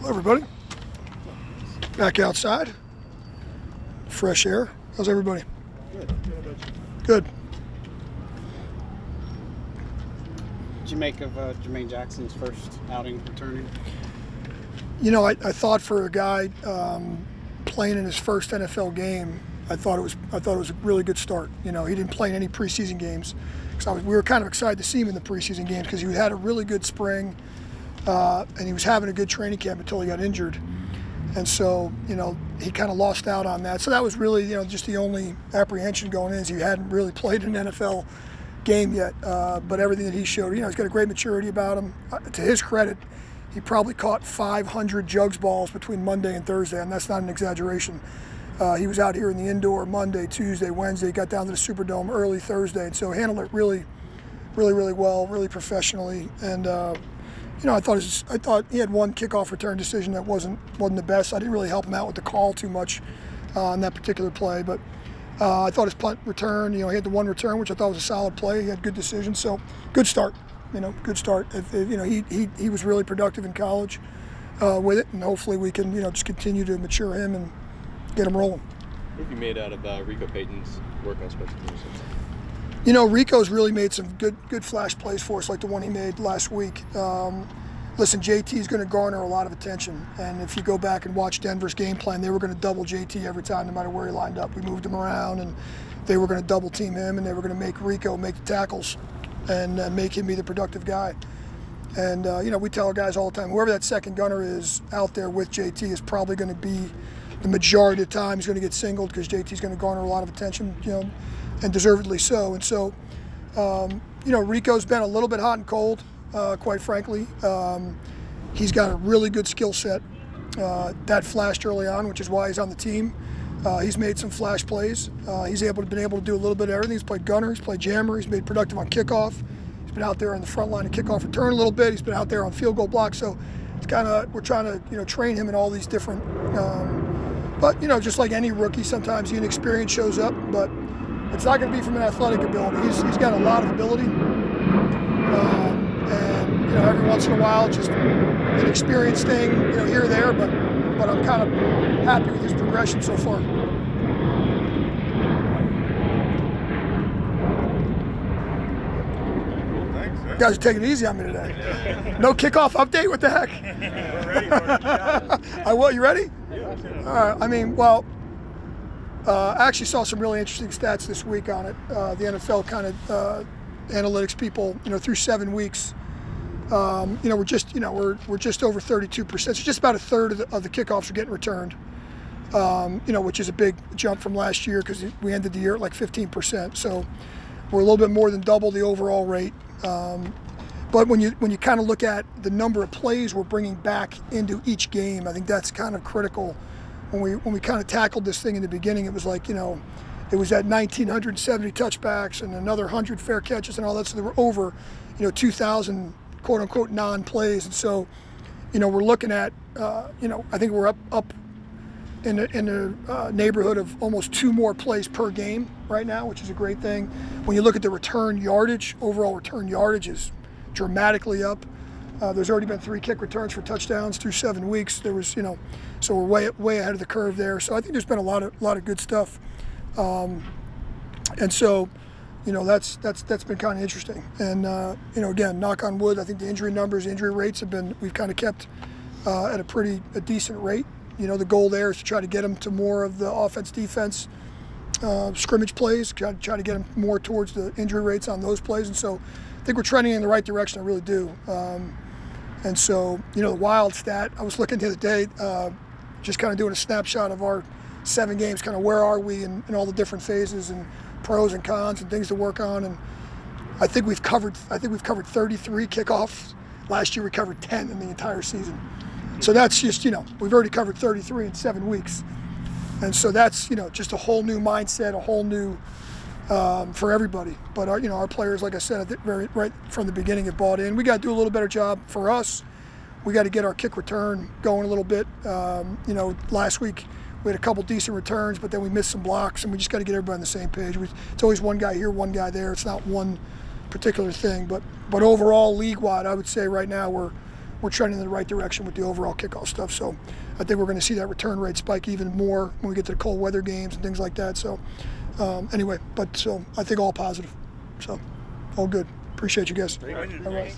Hello, everybody. Back outside. Fresh air. How's everybody? Good. Good. What did you make of Jermaine Jackson's first outing returning? You know, I thought for a guy playing in his first NFL game, I thought it was a really good start. You know, he didn't play in any preseason games. We were kind of excited to see him in the preseason games because he had a really good spring, and he was having a good training camp until he got injured. And so, you know, he kind of lost out on that. So that was really, you know, just the only apprehension going in is he hadn't really played an NFL game yet. But everything that he showed, you know, he's got a great maturity about him. To his credit, he probably caught 500 jugs balls between Monday and Thursday, and that's not an exaggeration. He was out here in the indoor Monday, Tuesday, Wednesday. He got down to the Superdome early Thursday, and so handled it really well, really professionally. And you know, I thought he had one kickoff return decision that wasn't the best. I didn't really help him out with the call too much on that particular play, but I thought his punt return, you know, he had the one return, which I thought was a solid play. He had good decisions, so good start. You know, good start. You know, he was really productive in college with it, and hopefully we can, you know, just continue to mature him and get him rolling. What have you made out of Rico Payton's work on special teams? You know, Rico's really made some good flash plays for us, like the one he made last week. Listen, JT's going to garner a lot of attention, and if you go back and watch Denver's game plan, they were going to double JT every time, no matter where he lined up. We moved him around, and they were going to double team him, and they were going to make Rico make the tackles and make him be the productive guy. And you know, we tell our guys all the time, whoever that second gunner is out there with JT is probably going to be, the majority of the time, he's going to get singled because JT's going to garner a lot of attention, you know, and deservedly so. And so, you know, Rico's been a little bit hot and cold, quite frankly. He's got a really good skill set that flashed early on, which is why he's on the team. He's made some flash plays. He's been able to do a little bit of everything. He's played gunner, he's played jammer, he's made productive on kickoff. He's been out there on the front line of kickoff return a little bit. He's been out there on field goal block. So it's we're trying to, you know, train him in all these different. But you know, just like any rookie, sometimes the inexperience shows up, but it's not going to be from an athletic ability. He's got a lot of ability, and you know, every once in a while, just an experience thing, you know, here or there. But I'm kind of happy with his progression so far. You guys are taking it easy on me today. No kickoff update? What the heck? We're ready for it. I will. You ready? Yeah. All right. I mean, well, I actually saw some really interesting stats this week on it. The NFL kind of analytics people, you know, through 7 weeks, you know, we're just over 32%. So just about a third of the kickoffs are getting returned. You know, which is a big jump from last year because we ended the year at like 15%. So we're a little bit more than double the overall rate. But when you kind of look at the number of plays we're bringing back into each game, I think that's kind of critical. When we kind of tackled this thing in the beginning, it was like, you know, it was at 1,970 touchbacks and another 100 fair catches and all that. So there were over, you know, 2,000 quote unquote non-plays. And so, you know, we're looking at, you know, I think we're up in the neighborhood of almost 2 more plays per game right now, which is a great thing. When you look at the return yardage, overall return yardage is dramatically up. There's already been 3 kick returns for touchdowns through 7 weeks. There was, you know, so we're way ahead of the curve there. So I think there's been a lot of good stuff, and so, you know, that's been kind of interesting. And you know, again, knock on wood, I think the injury rates we've kind of kept at a decent rate. You know, the goal there is to try to get them to more of the offense-defense scrimmage plays, try to get them more towards the injury rates on those plays. And so I think we're trending in the right direction, I really do. And so, you know, the wild stat, I was looking the other day, just kind of doing a snapshot of our 7 games, kind of where are we in all the different phases and pros and cons and things to work on. And I think we've covered 33 kickoffs. Last year we covered 10 in the entire season. So that's just, you know, we've already covered 33 in 7 weeks. And so that's, you know, just a whole new mindset, a whole new for everybody. But our, you know, our players, like I said, right from the beginning have bought in. We got to do a little better job for us. We got to get our kick return going a little bit. You know, last week we had a couple decent returns, but then we missed some blocks, and we just got to get everybody on the same page. It's always one guy here, one guy there. It's not one particular thing. But overall, league-wide, I would say right now we're we're trending in the right direction with the overall kickoff stuff. So I think we're going to see that return rate spike even more when we get to the cold weather games and things like that. So anyway, so I think all positive. So all good. Appreciate you guys. All right.